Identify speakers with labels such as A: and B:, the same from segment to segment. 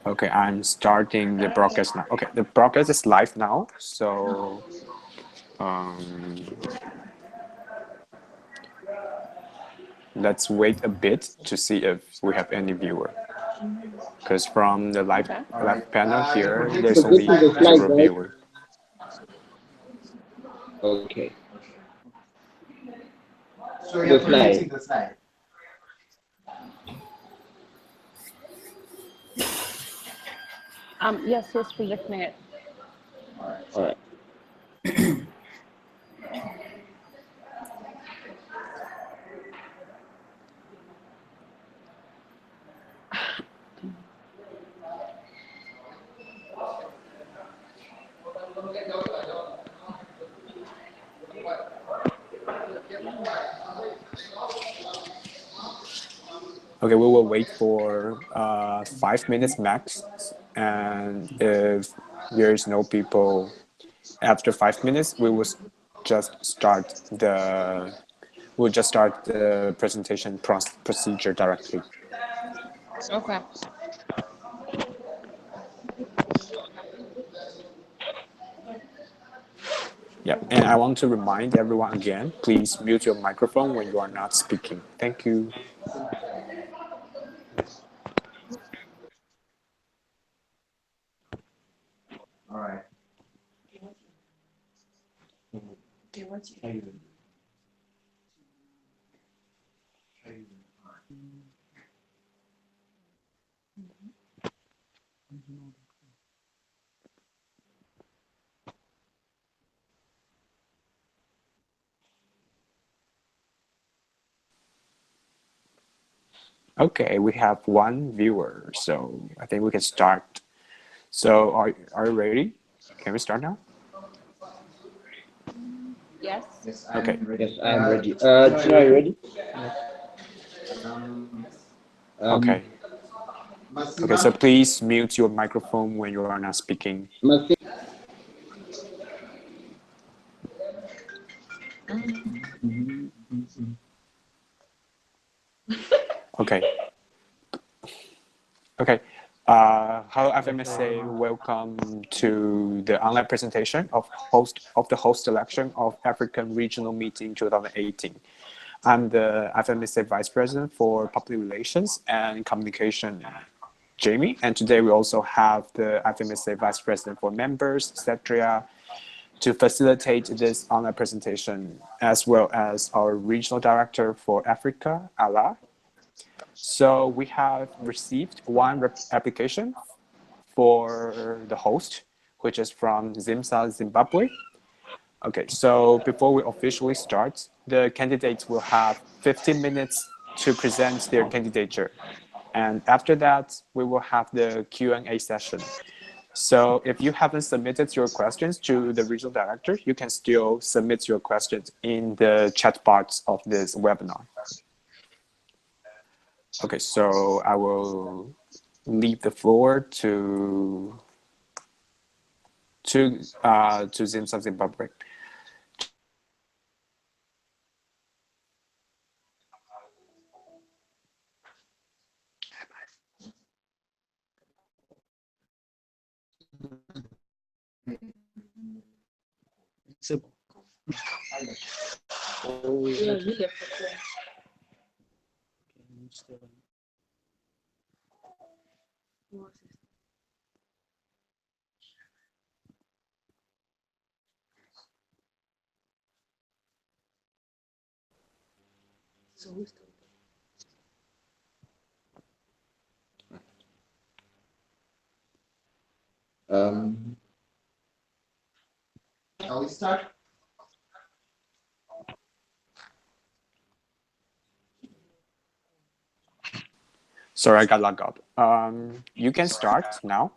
A: Okay, I'm starting the broadcast now. Okay, the broadcast is live now, so let's wait a bit to see if we have any viewer. Because from the live panel here, there's only 0 viewers.
B: Okay. So you're projecting the slide.
C: Yes, he's projecting it.
B: All right.
A: Okay, we will wait for 5 minutes max, and if there is no people after 5 minutes, we will just start the presentation procedure directly.
C: Okay.
A: Yeah, and I want to remind everyone again, please mute your microphone when you are not speaking. Thank you.
B: All right.
A: Okay, we have 1 viewer, so I think we can start. So are you ready? Can we start now?
C: Yes.
A: Okay.
B: Yes, I am ready. Tina, are you ready?
A: Okay. Okay, so please mute your microphone when you are not speaking. Okay. Okay. Hello, FMSA. Welcome to the online presentation of the host selection of African Regional Meeting 2018. I'm the FMSA Vice President for Public Relations and Communication, Jamie, and today we also have the FMSA Vice President for Members, etc., to facilitate this online presentation, as well as our Regional Director for Africa, Ala. So we have received 1 application for the host, which is from ZIMSA, Zimbabwe. Okay, so before we officially start, the candidates will have 15 minutes to present their candidature. And after that, we will have the Q&A session. So if you haven't submitted your questions to the regional director, you can still submit your questions in the chat box of this webinar. Okay, so I will leave the floor to ZIMSA Zimbabwe.
B: Shall we start?
A: Sorry, I got logged out. You can start now.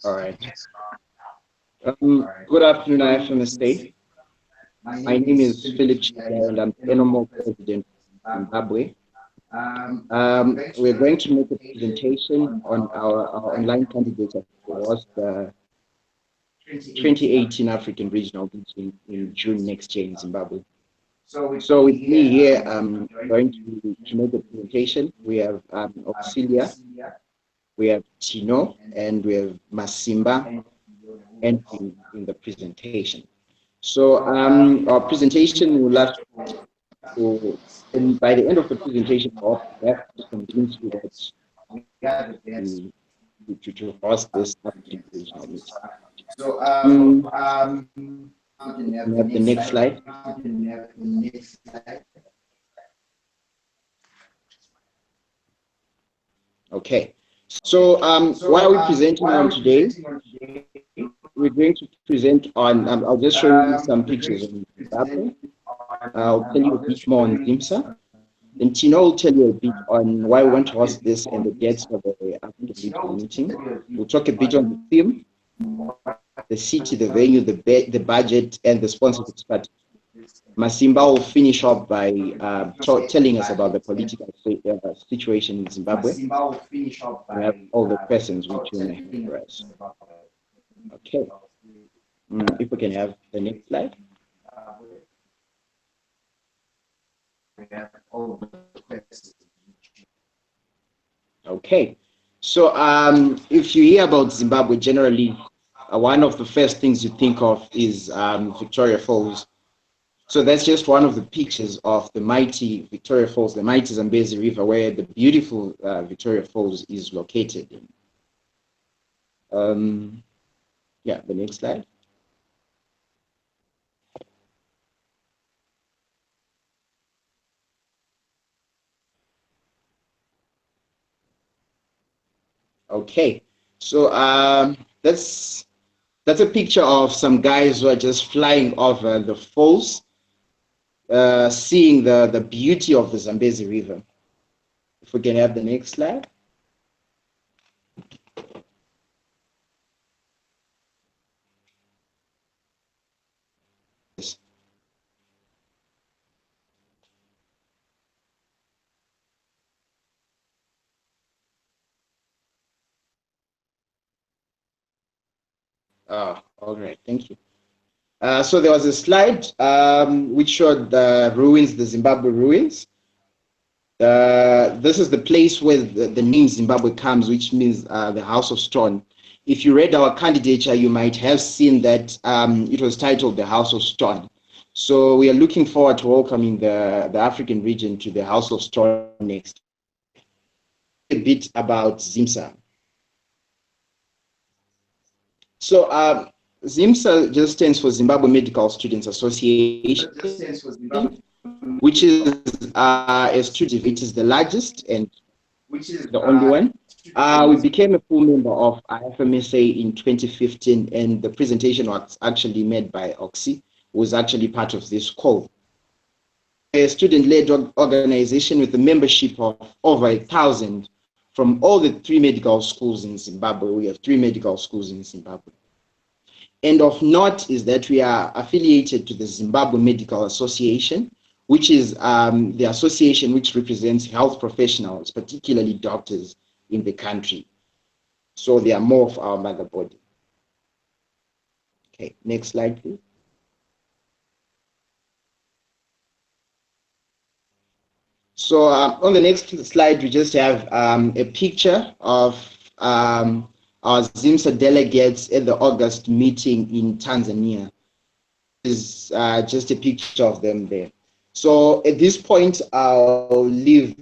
B: All right. Good afternoon, FMSA. My name is Philip Chida, and I'm NMO President of Zimbabwe. We're going to make a presentation on our online candidature towards the 2018 African Regional Meeting in June next year in Zimbabwe. So with me here, I'm going to make a presentation. We have Auxilia, we have Tino, and we have Masimba and in the presentation. So our presentation will last to, and by the end of the presentation, we have to convince you that to host this African regional meeting. We can have the next slide. Okay. So what are we presenting on today? We're going to present on, I'll just show you some pictures of Zimbabwe. I'll tell you a bit more on ZIMSA. Then Tino will tell you a bit on why we want to host this and the dates for the African regional meeting. We'll talk a bit on the theme, the city, the venue, the budget, and the sponsorship strategy. Masimba will finish up by telling us about the political situation in Zimbabwe. We have all the questions which you may have for us. Okay. If we can have the next slide. Okay. So if you hear about Zimbabwe, generally, one of the first things you think of is Victoria Falls. So that's just one of the pictures of the mighty Victoria Falls, the mighty Zambezi River, where the beautiful Victoria Falls is located. Yeah, the next slide. Okay, so that's a picture of some guys who are just flying over the falls, seeing the beauty of the Zambezi River. If we can have the next slide. Yes. All right, thank you. So there was a slide which showed the ruins, the Zimbabwe ruins. This is the place where the name Zimbabwe comes, which means the House of Stone. If you read our candidature, you might have seen that it was titled the House of Stone. So we are looking forward to welcoming the African region to the House of Stone next. A bit about ZIMSA. So ZIMSA just stands for Zimbabwe Medical Students Association, which is a student, it is the largest and the only one. We became a full member of IFMSA in 2015, and the presentation was actually made by Oxy, who was actually part of this call. A student-led organization with a membership of over 1,000 from all the 3 medical schools in Zimbabwe. We have 3 medical schools in Zimbabwe. And of note is that we are affiliated to the Zimbabwe Medical Association, which is the association which represents health professionals, particularly doctors in the country. So they are more of our mother body. Okay, next slide, please. So on the next slide, we just have a picture of our ZIMSA delegates at the August meeting in Tanzania. This is just a picture of them there. So at this point, I'll leave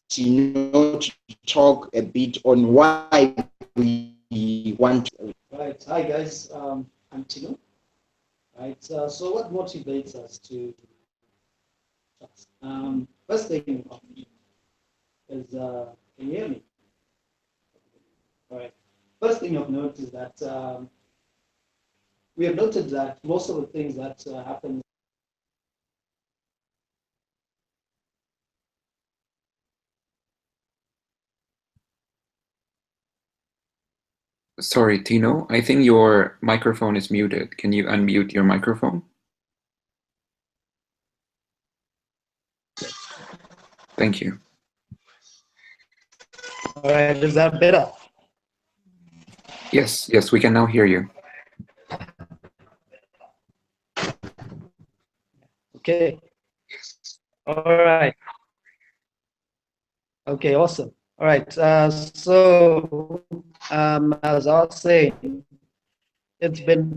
B: Tino to talk a bit on why we want to.
D: Right. Hi guys, I'm Tino. Right. So what motivates us to? First thing is, can you hear me? All right. First thing of note is that we have noted that most of the things that happen.
E: Sorry, Tino, I think your microphone is muted. Can you unmute your microphone? Thank you.
D: All right, is that better?
E: Yes, yes, we can now hear you.
D: Okay. All right. Okay, awesome. All right. So as I was saying, it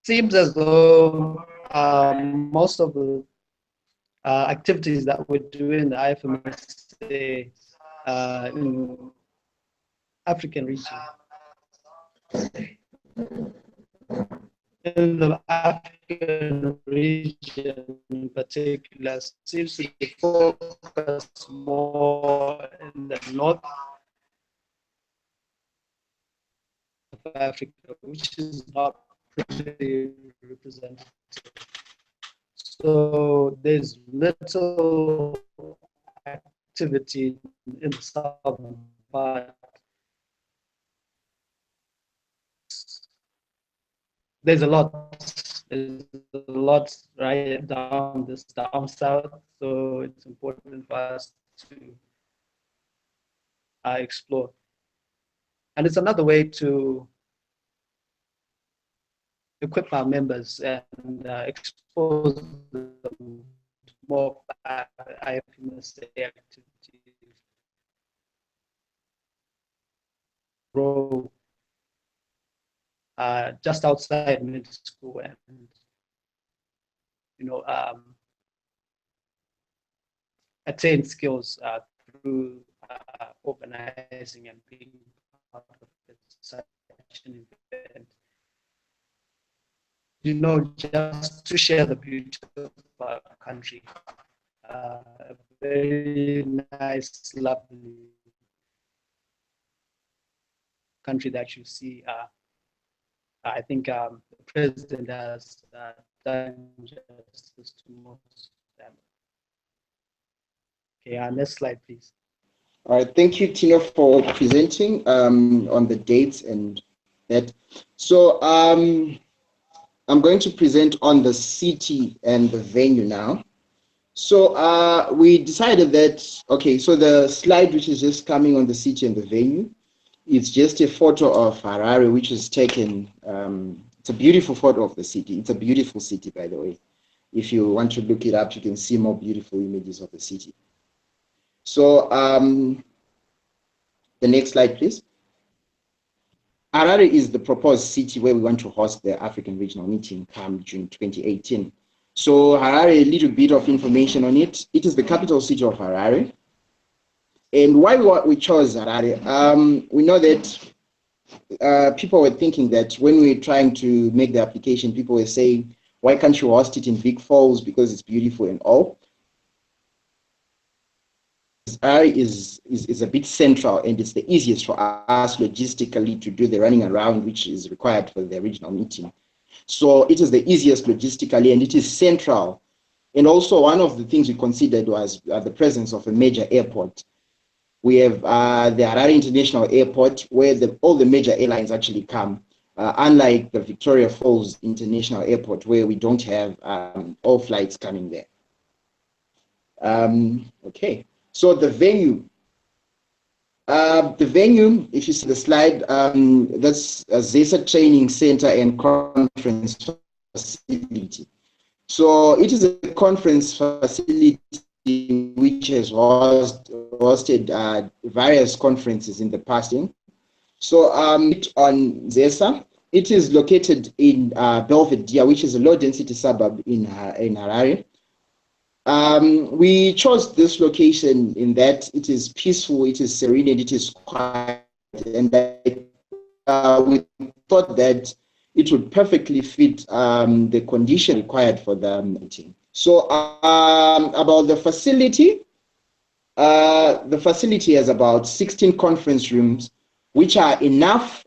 D: seems as though most of the activities that we do in the IFMSA in African region, in the African region in particular, seems to be focused more in the north of Africa, which is not pretty representative. So there's little activity in the southern part. There's a lot right down south, so it's important for us to explore. And it's another way to equip our members and expose them to more IFMSA activities, grow just outside middle school, and attain skills through organizing and being part of such an event. Just to share the beauty of our country, a very nice, lovely country that you see. I think the president has done justice to most of them. Okay, next slide, please.
B: All right, thank you, Tino, for presenting on the dates and that. So I'm going to present on the city and the venue now. So we decided that, okay, so the slide which is just coming on the city and the venue, it's just a photo of Harare, which is taken, it's a beautiful photo of the city. It's a beautiful city, by the way. If you want to look it up, you can see more beautiful images of the city. So the next slide, please. Harare is the proposed city where we want to host the African Regional Meeting come June 2018. So Harare, a little bit of information on it. It is the capital city of Harare. And why we chose Harare? We know that people were thinking that when we were trying to make the application, people were saying, why can't you host it in Big Falls because it's beautiful and all? Harare is a bit central, and it's the easiest for us logistically to do the running around which is required for the regional meeting. So it is the easiest logistically, and it is central. And also one of the things we considered was the presence of a major airport. We have the Harare International Airport, where all the major airlines actually come, unlike the Victoria Falls International Airport, where we don't have all flights coming there. Okay. So the venue, if you see the slide, that's a ZIMSA Training Center and Conference Facility. So it is a conference facility which has hosted various conferences in the past. So on ZIMSA, it is located in Belvedere, which is a low-density suburb in Harare. We chose this location in that it is peaceful, it is serene, and it is quiet. And we thought that it would perfectly fit the condition required for the meeting. So about the facility has about 16 conference rooms, which are enough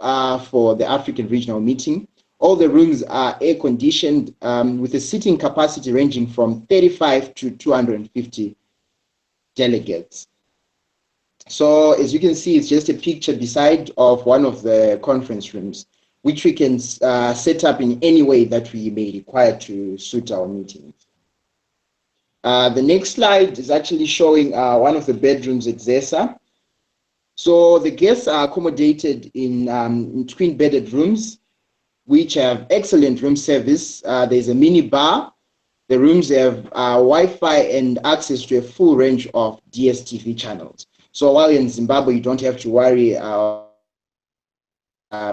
B: for the African Regional Meeting. All the rooms are air-conditioned with a seating capacity ranging from 35 to 250 delegates. So as you can see, it's just a picture beside of one of the conference rooms, which we can set up in any way that we may require to suit our meetings. The next slide is actually showing one of the bedrooms at ZIMSA. So the guests are accommodated in twin-bedded rooms, which have excellent room service. There's a mini bar. The rooms have Wi-Fi and access to a full range of DSTV channels. So while in Zimbabwe, you don't have to worry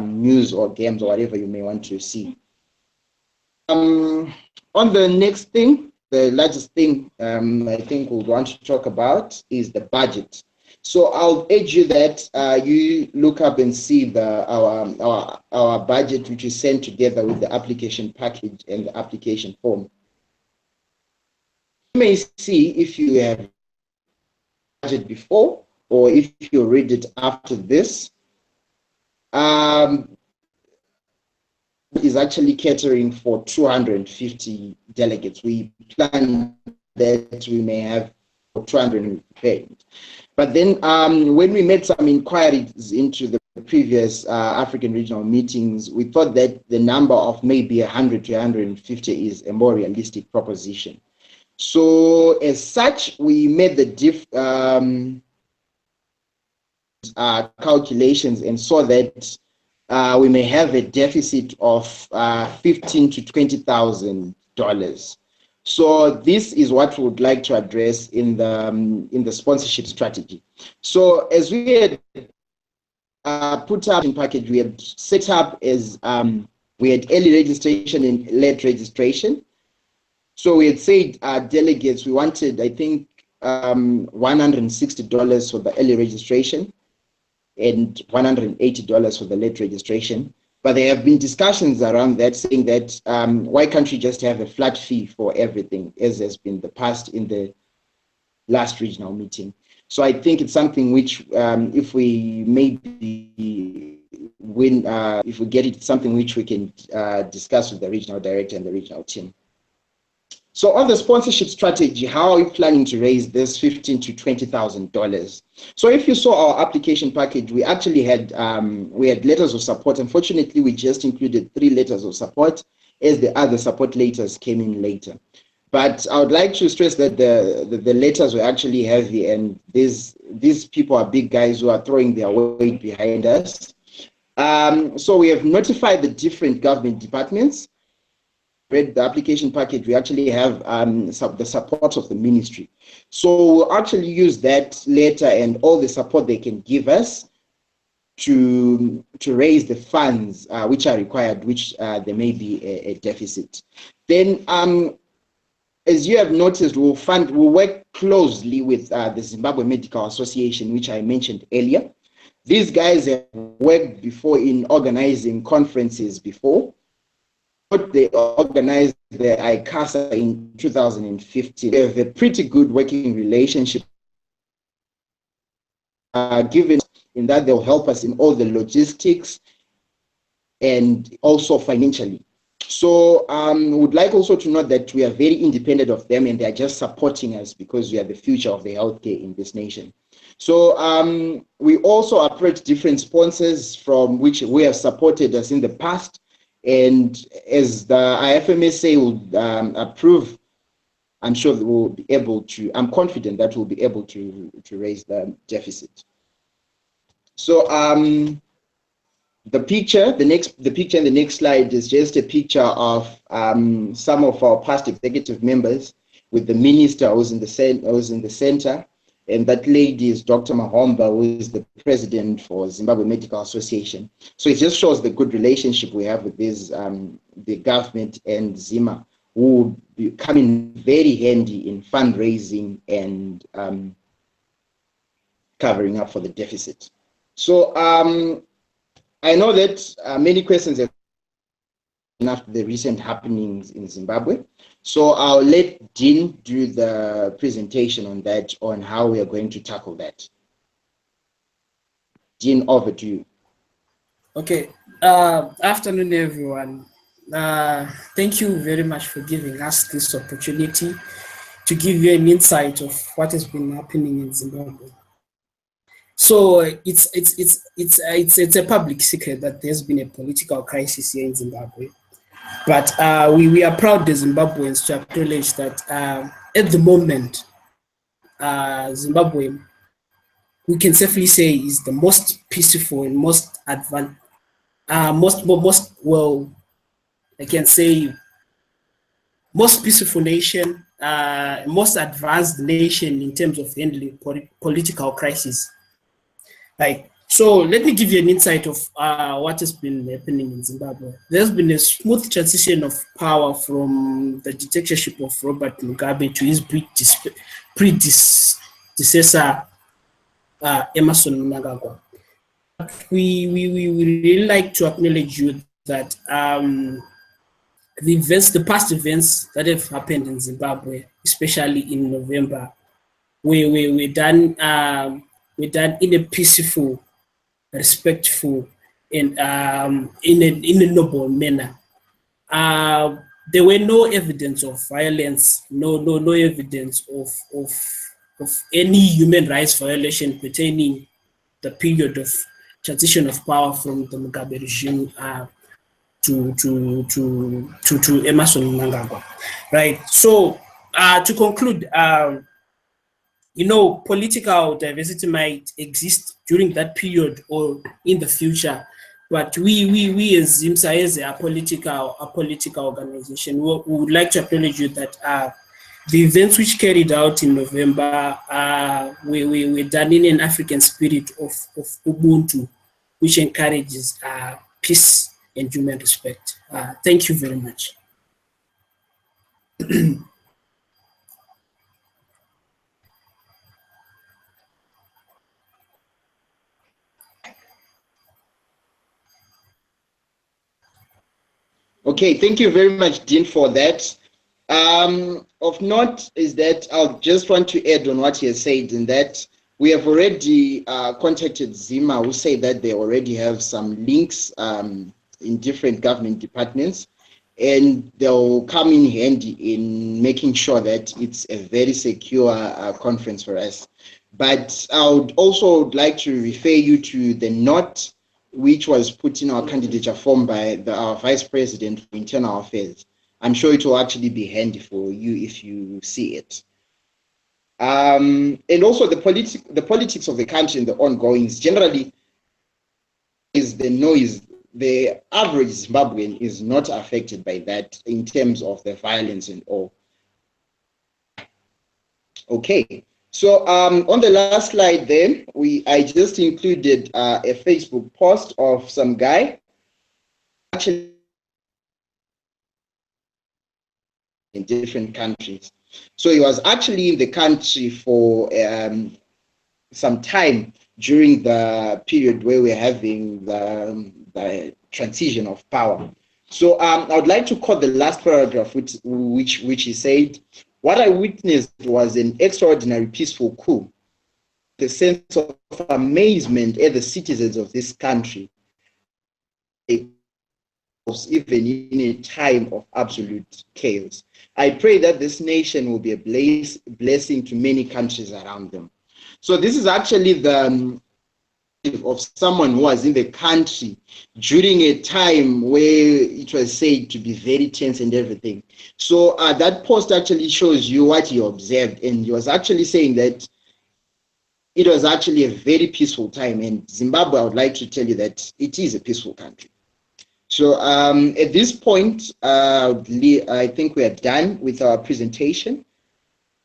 B: news or games or whatever you may want to see. On the next thing, the largest thing I think we'll want to talk about is the budget. So I'll urge you that you look up and see our budget, which is sent together with the application package and the application form. You may see if you have budget before or if you read it after this. Is actually catering for 250 delegates. We plan that we may have 250. But then when we made some inquiries into the previous African regional meetings, we thought that the number of maybe 100 to 150 is a more realistic proposition. So as such, we made the calculations and saw that we may have a deficit of $15,000 to $20,000. So this is what we would like to address in the sponsorship strategy. So as we had put up in package, we had set up as we had early registration and late registration. So we had said delegates, we wanted, I think, $160 for the early registration and $180 for the late registration. But there have been discussions around that saying that why can't we just have a flat fee for everything, as has been the past in the last regional meeting. So I think it's something which, if we maybe win, if we get it, it's something which we can discuss with the regional director and the regional team. So on the sponsorship strategy, how are we planning to raise this $15,000 to $20,000? So if you saw our application package, we actually had letters of support. Unfortunately, we just included 3 letters of support, as the other support letters came in later. But I would like to stress that the letters were actually heavy, and these people are big guys who are throwing their weight behind us. So we have notified the different government departments. Read the application package, we actually have the support of the ministry. So we'll actually use that letter and all the support they can give us to raise the funds which are required, which there may be a deficit. Then, as you have noticed, we'll work closely with the Zimbabwe Medical Association, which I mentioned earlier. These guys have worked before in organizing conferences before. They organized the ICASA in 2015. They have a pretty good working relationship, given in that they'll help us in all the logistics and also financially. So would like also to note that we are very independent of them, and they are just supporting us because we are the future of the healthcare in this nation. So we also approach different sponsors from which we have supported us in the past. And as the IFMSA will approve, I'm sure that we'll be able to, I'm confident that we'll be able to raise the deficit. So the picture in the next slide is just a picture of some of our past executive members, with the minister who's in the center. And that lady is Dr. Mahomba, who is the president for Zimbabwe Medical Association. So it just shows the good relationship we have with this, the government and ZIMA, who will be coming very handy in fundraising and covering up for the deficit. So I know that many questions have been after the recent happenings in Zimbabwe. So I'll let Dean do the presentation on that, on how we are going to tackle that. Dean, over to you.
F: Okay. Afternoon, everyone. Thank you very much for giving us this opportunity to give you an insight of what has been happening in Zimbabwe. So it's a public secret that there's been a political crisis here in Zimbabwe. But we are proud as Zimbabweans to acknowledge that at the moment, Zimbabwe, we can safely say, is the most peaceful and most advanced, well, I can say, most peaceful nation, most advanced nation in terms of handling political crisis Right. So let me give you an insight of what has been happening in Zimbabwe. There's been a smooth transition of power from the dictatorship of Robert Mugabe to his predecessor, Emerson Mnangagwa. We really like to acknowledge you that the past events that have happened in Zimbabwe, especially in November, we're done in a peaceful, respectful, and in a noble manner. There were no evidence of violence, no evidence of any human rights violation pertaining the period of transition of power from the Mugabe regime to Emerson Mnangagwa, right? So to conclude, political diversity might exist during that period or in the future, but we as ZIMSA, as a political organization, we would like to acknowledge you that the events which carried out in November were done in an African spirit of Ubuntu, which encourages peace and human respect. Thank you very much.
B: Okay, thank you very much, Dean, for that. Of note is that I just want to add on what he has said, in that we have already contacted ZIMA, who say that they already have some links in different government departments, and they'll come in handy in making sure that it's a very secure conference for us. But I would also like to refer you to the note which was put in our candidature form by our Vice President for Internal Affairs. I'm sure it will actually be handy for you if you see it. And also the politics of the country and the ongoings. Generally, is the noise. The average Zimbabwean is not affected by that in terms of the violence and all. Okay. So on the last slide there, I just included a Facebook post of some guy actually in different countries. So he was actually in the country for some time during the period where we're having the transition of power. So I would like to quote the last paragraph, which he said, "What I witnessed was an extraordinary peaceful coup. The sense of amazement at the citizens of this country, even in a time of absolute chaos. I pray that this nation will be a blessing to many countries around them." So this is actually the of someone who was in the country during a time where it was said to be very tense and everything. So that post actually shows you what he observed, and he was actually saying that it was actually a very peaceful time. And Zimbabwe, I would like to tell you that it is a peaceful country. So at this point, I think we are done with our presentation.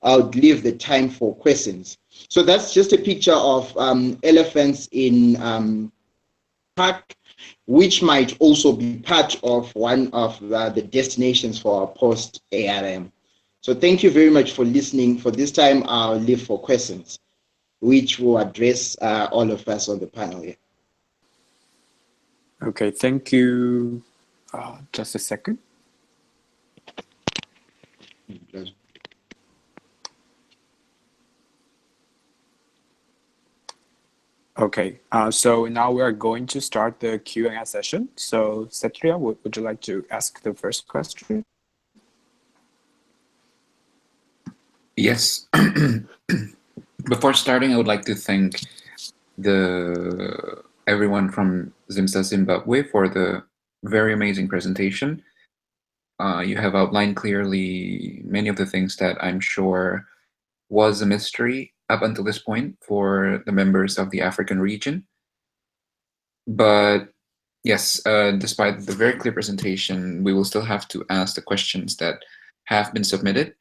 B: I would leave the time for questions. So that's just a picture of elephants in park, which might also be part of one of the destinations for our post-ARM. So thank you very much for listening. For this time, I'll leave for questions, which will address all of us on the panel here.
A: Okay, thank you. Just a second. Okay, so now we are going to start the Q&A session. So, Setria, would you like to ask the first question?
E: Yes. Before starting, I would like to thank everyone from ZIMSA Zimbabwe for the very amazing presentation. You have outlined clearly many of the things that I'm sure was a mystery up until this point for the members of the African region. But yes, despite the very clear presentation, we will still have to ask the questions that have been submitted.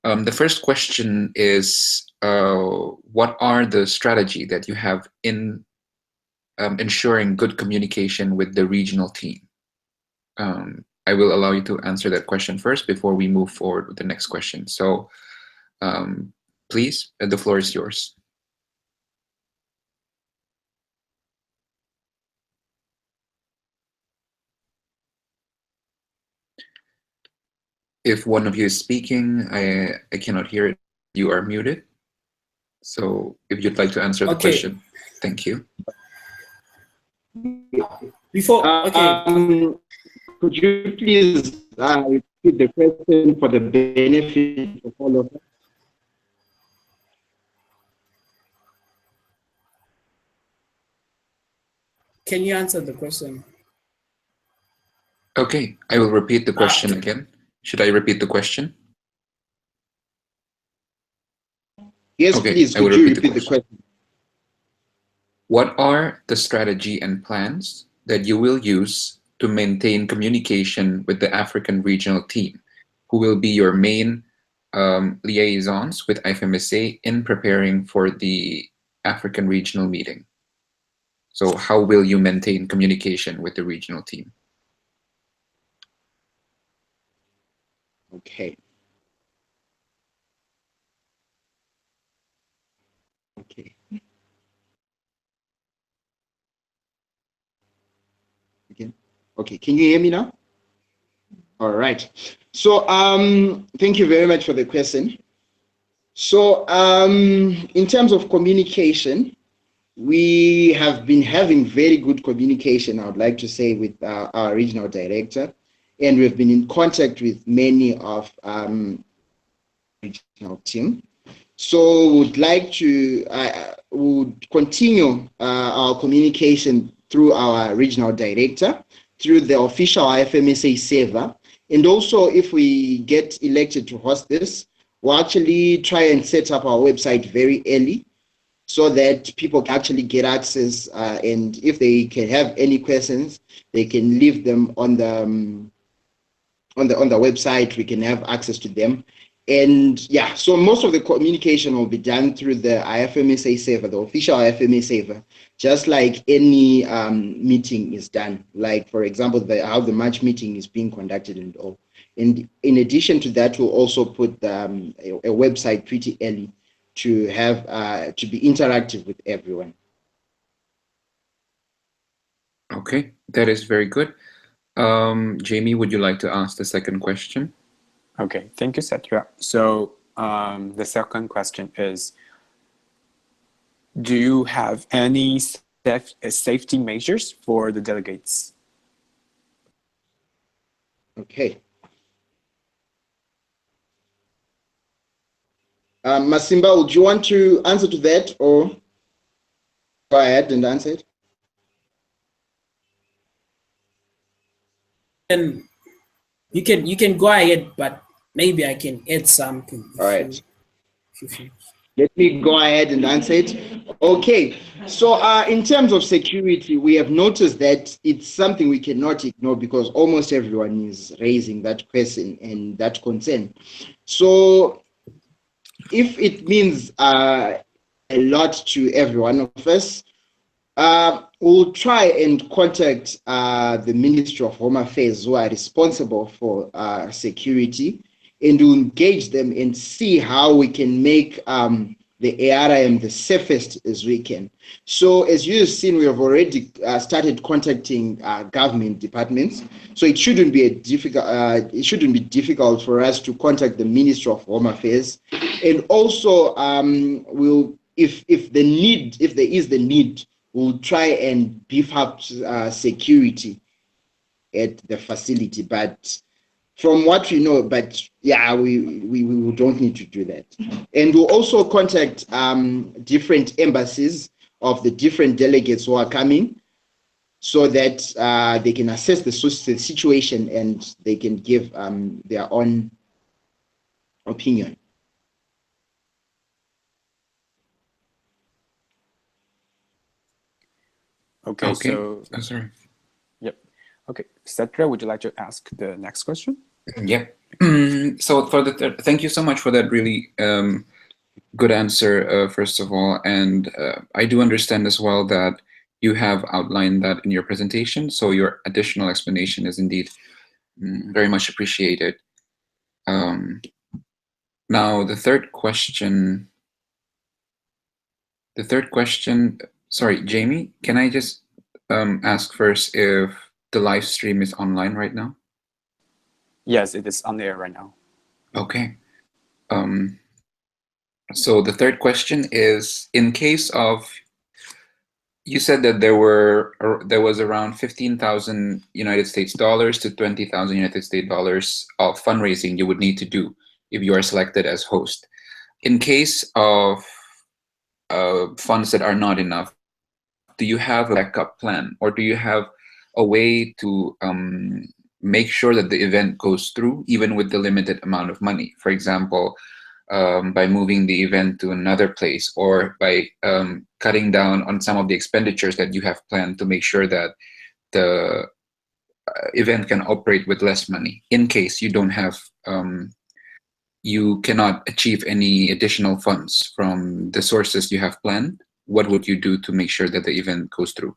E: The first question is, what are the strategy that you have in ensuring good communication with the regional team? I will allow you to answer that question first before we move forward with the next question. So please, the floor is yours. If one of you is speaking, I cannot hear it. You are muted. So if you'd like to answer the question, thank you.
F: Before,
B: could you please repeat the question for the benefit of all of us?
F: can you answer the question?
E: Okay, I will repeat the question again. Should I repeat the question?
B: Yes,
E: okay,
B: please. Could you repeat the question?
E: What are the strategy and plans that you will use to maintain communication with the African regional team, who will be your main liaisons with IFMSA in preparing for the African regional meeting? So how will you maintain communication with the regional team?
B: Okay. Okay. Again. Okay. Can you hear me now? All right. So thank you very much for the question. So in terms of communication, we have been having very good communication, I would like to say, with our regional director, and we've been in contact with many of regional team. So would like to would continue our communication through our regional director, through the official IFMSA server, and also if we get elected to host this, we'll actually try and set up our website very early so that people can actually get access, and if they can have any questions, they can leave them on the website. We can have access to them. And yeah, so most of the communication will be done through the IFMSA server, the official IFMSA server, just like any meeting is done. Like, for example, how the March meeting is being conducted and all. And in addition to that, we'll also put a website pretty early to have to be interactive with everyone.
E: Okay, that is very good. Jamie, would you like to ask the second question?
A: Okay, thank you, Satya. So the second question is, do you have any safety measures for the delegates?
B: Okay. Masimba, would you want to answer to that, or go ahead and answer it?
F: And you can go ahead, but maybe I can add something.
B: All right. Let me go ahead and answer it. Okay. So in terms of security, we have noticed that it's something we cannot ignore because almost everyone is raising that question and that concern. So if it means a lot to every one of us, we'll try and contact the Ministry of Home Affairs, who are responsible for security, and to engage them and see how we can make the ARM the safest as we can. So as you've seen, we have already started contacting government departments. So it shouldn't be difficult for us to contact the Ministry of Home Affairs, and also if there is the need, we'll try and beef up security at the facility. But from what we know, but yeah, we don't need to do that. And we'll also contact different embassies of the different delegates who are coming, so that they can assess the situation and they can give their own opinion.
A: Okay, so
E: sorry.
A: Yep. Okay, Satya, would you like to ask the next question?
E: Yep. So for the thank you so much for that really good answer, first of all. And I do understand as well that you have outlined that in your presentation, so your additional explanation is indeed very much appreciated. Now, the third question, sorry, Jamie, can I just ask first if the live stream is online right now?
A: Yes, it is on the air right now.
E: Okay. So the third question is, in case of, you said that there was around 15,000 United States dollars to 20,000 United States dollars of fundraising you would need to do if you are selected as host. In case of funds that are not enough, do you have a backup plan, or do you have a way to make sure that the event goes through even with the limited amount of money? For example, by moving the event to another place, or by cutting down on some of the expenditures that you have planned to make sure that the event can operate with less money, in case you don't have, you cannot achieve any additional funds from the sources you have planned. What would you do to make sure that the event goes through?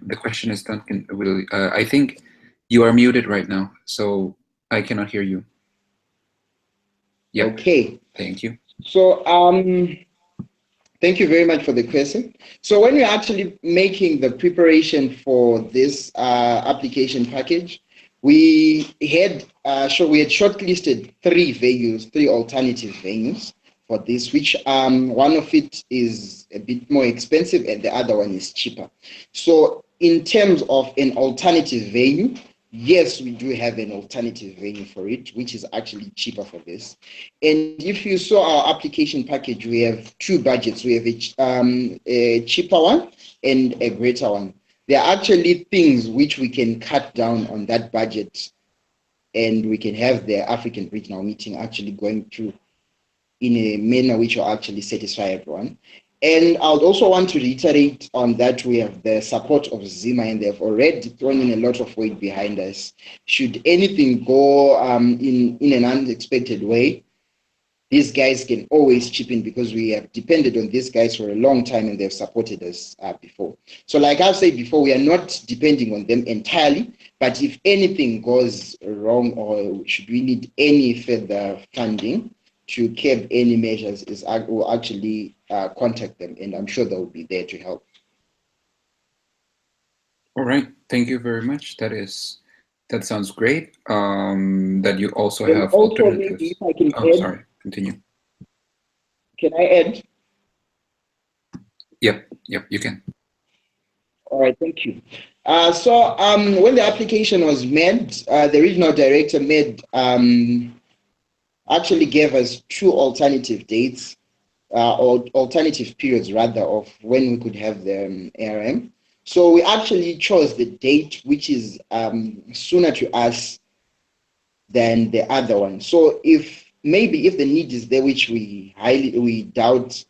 E: The question is, Duncan, I think you are muted right now, so I cannot hear you. Yeah.
B: Okay.
E: Thank you.
B: So thank you very much for the question. So when we're actually making the preparation for this application package, we had shortlisted three alternative venues for this, which one of it is a bit more expensive and the other one is cheaper. So in terms of an alternative venue, yes, we do have an alternative venue for it, which is actually cheaper for this. And if you saw our application package, we have two budgets. We have a cheaper one and a greater one. There are actually things which we can cut down on that budget, and we can have the African regional meeting actually going through in a manner which will actually satisfy everyone. And I would also want to reiterate on that we have the support of ZIMA, and they've already thrown in a lot of weight behind us. Should anything go in an unexpected way, these guys can always chip in, because we have depended on these guys for a long time and they've supported us before. So like I've said before, we are not depending on them entirely, but if anything goes wrong or should we need any further funding to curb any measures, we'll actually contact them, and I'm sure they'll be there to help.
E: All right, thank you very much. That sounds great. That you also
B: And
E: have
B: also,
E: alternatives.
B: maybe if I can
E: add, sorry, continue.
B: Can I add?
E: Yep, you can.
B: All right, thank you. So when the application was made, the regional director actually gave us two alternative dates, or alternative periods rather, of when we could have the ARM. So we actually chose the date which is sooner to us than the other one. So if the need is there, which we doubt,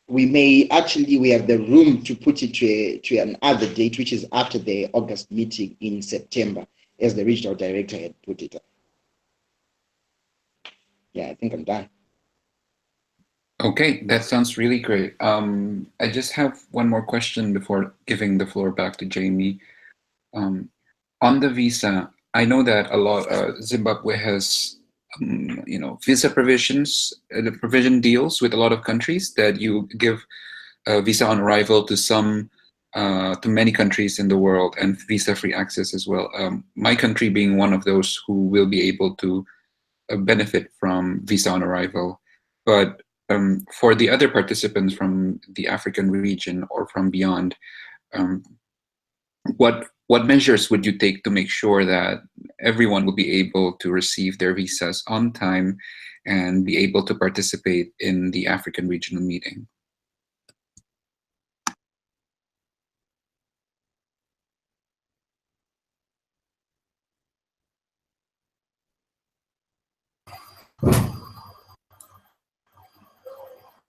B: we have the room to put it to another date, which is after the August meeting in September, as the regional director had put it. Yeah, I think I'm done.
E: Okay, that sounds really great. I just have one more question before giving the floor back to Jamie. On the visa, I know that Zimbabwe has, visa provisions, the provision deals with a lot of countries that you give a visa on arrival to many countries in the world, and visa-free access as well. My country being one of those who will be able to benefit from visa on arrival. But for the other participants from the African region or from beyond, what measures would you take to make sure that everyone will be able to receive their visas on time and be able to participate in the African regional meeting?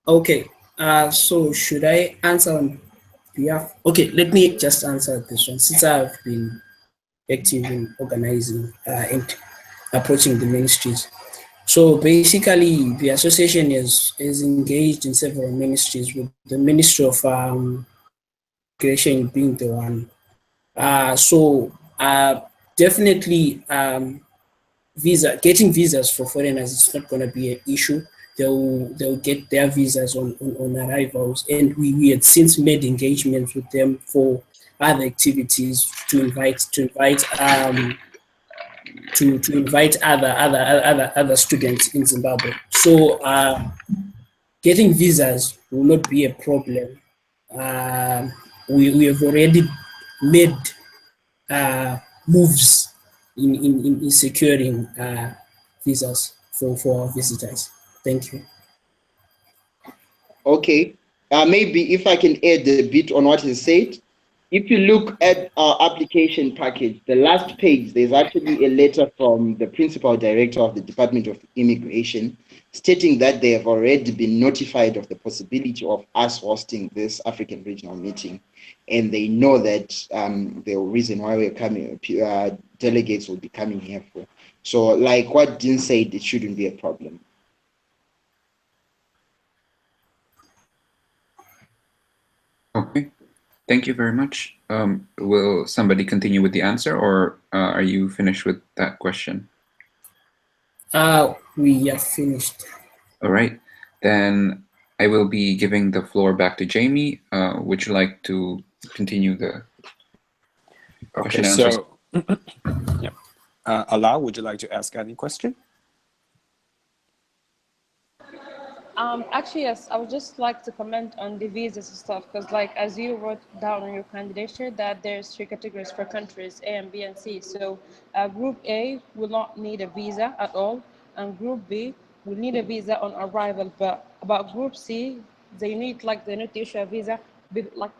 F: Okay. So should I answer on behalf? Okay, let me just answer this one since I've been active in organizing and approaching the ministries. So basically, the association is engaged in several ministries, with the Ministry of Creation being the one. Definitely, getting visas for foreigners is not going to be an issue. They'll get their visas on arrivals, and we had since made engagements with them for other activities to invite other students in Zimbabwe. So getting visas will not be a problem. We have already made moves in securing visas for our visitors. Thank you.
B: Okay, maybe if I can add a bit on what he said. If you look at our application package, the last page, there's actually a letter from the principal director of the Department of Immigration stating that they have already been notified of the possibility of us hosting this African regional meeting. And they know that the reason why we're coming, delegates will be coming here for. So like what Dean said, it shouldn't be a problem.
E: Okay. Thank you very much. Will somebody continue with the answer, or are you finished with that question?
F: We are finished.
E: All right. Then I will be giving the floor back to Jamie. Would you like to continue the question and answers?
A: Yeah. Alaa, would you like to ask any question?
C: Actually, yes, I would just like to comment on the visas and stuff, because like as you wrote down on your candidature that there's 3 categories for countries, A and B and C. So Group A will not need a visa at all, and Group B will need a visa on arrival. But about Group C, they need to issue a visa, like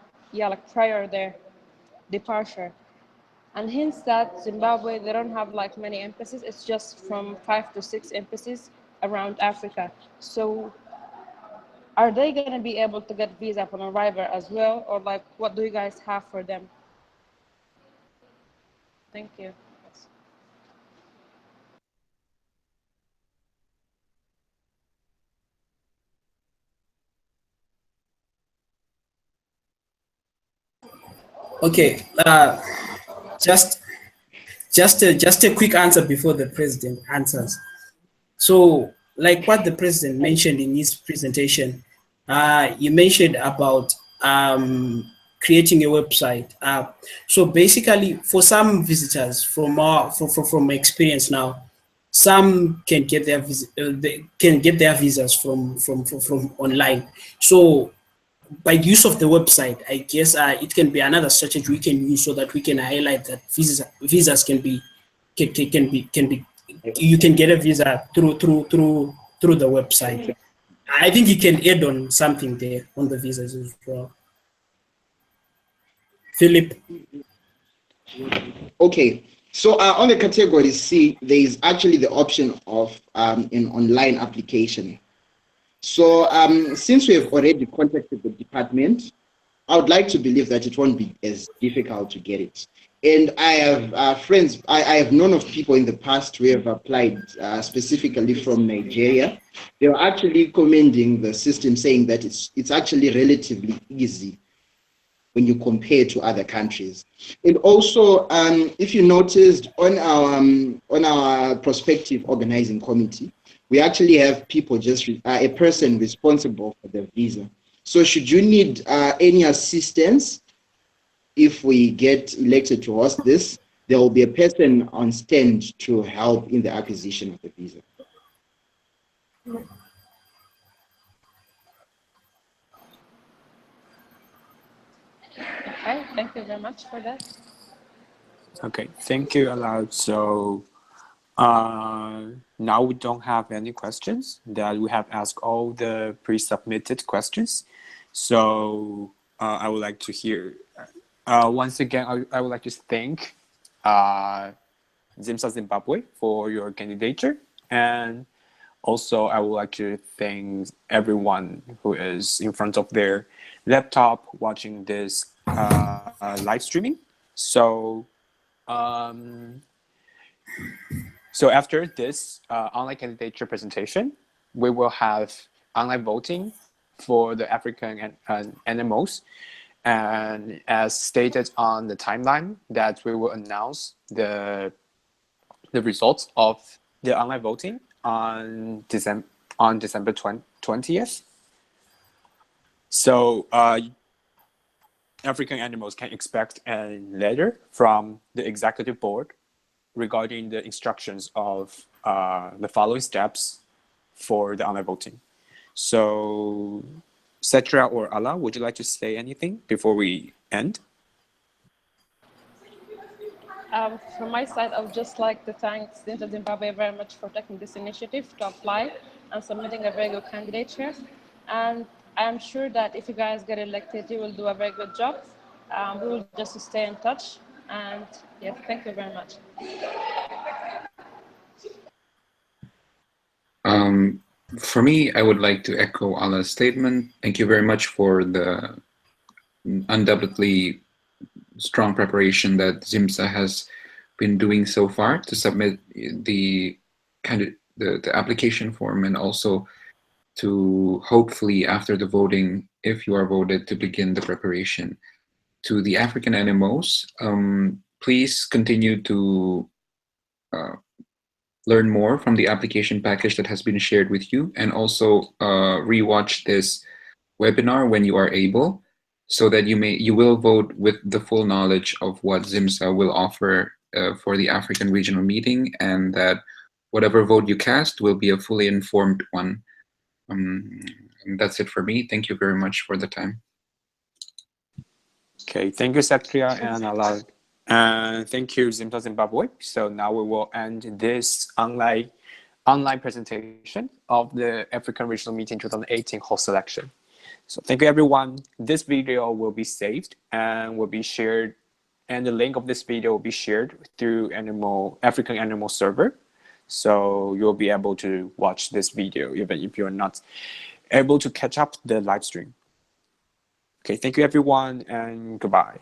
C: prior their departure. And hence that Zimbabwe, they don't have like many embassies. It's just from 5 to 6 embassies around Africa. So are they going to be able to get visa upon arrival as well, or like what do you guys have for them? Thank you.
F: Okay. Just a quick answer before the president answers. So, like what the president mentioned in his presentation, you mentioned about creating a website. So basically, for some visitors, from my experience now, some can get their visas from online. So by use of the website, I guess it can be another strategy we can use so that we can highlight that visas can be you can get a visa through the website. I think you can add on something there on the visas as well. Philip.
B: Okay, so on the category C, there is actually the option of an online application. So since we have already contacted the department, I would like to believe that it won't be as difficult to get it. And I have friends, I have known of people in the past who have applied specifically from Nigeria. They were actually commending the system, saying that it's actually relatively easy when you compare to other countries. And also, if you noticed on our prospective organizing committee, we actually have people a person responsible for the visa. So should you need any assistance, if we get elected to host this, there will be a person on stand to help in the acquisition of the visa.
C: Okay, thank you very much for that.
A: Okay, thank you, Alaa. So now we don't have any questions. That we have asked all the pre-submitted questions. So I would like to hear, once again, I would like to thank ZIMSA Zimbabwe for your candidature. And Also, I would like to thank everyone who is in front of their laptop watching this live streaming. So, so after this online candidature presentation, we will have online voting for the African animals. And as stated on the timeline, that we will announce the results of the online voting on December 20th. So African animals can expect a letter from the executive board regarding the instructions of the following steps for the online voting. So, Cetra or Ala, would you like to say anything before we end?
C: From my side, I would just like to thank ZIMSA Zimbabwe very much for taking this initiative to apply and submitting a very good candidature. And I'm sure that if you guys get elected, you will do a very good job. We will just stay in touch. And yeah, thank you very much.
E: For me, I would like to echo Ala's statement. Thank you very much for the undoubtedly strong preparation that ZIMSA has been doing so far to submit the application form, and also to hopefully after the voting, if you are voted, to begin the preparation. To the African NMOs, please continue to learn more from the application package that has been shared with you, and also rewatch this webinar when you are able, so that you will vote with the full knowledge of what ZIMSA will offer for the African regional meeting, and that whatever vote you cast will be a fully informed one. And that's it for me. Thank you very much for the time.
A: Okay, thank you, Satria and Ala. And thank you, ZIMSA Zimbabwe. So now we will end this online presentation of the African Regional Meeting 2018 host selection. So thank you, everyone. This video will be saved and will be shared, and the link of this video will be shared through African Animal Server. So you'll be able to watch this video even if you're not able to catch up the live stream. Okay, thank you, everyone, and goodbye.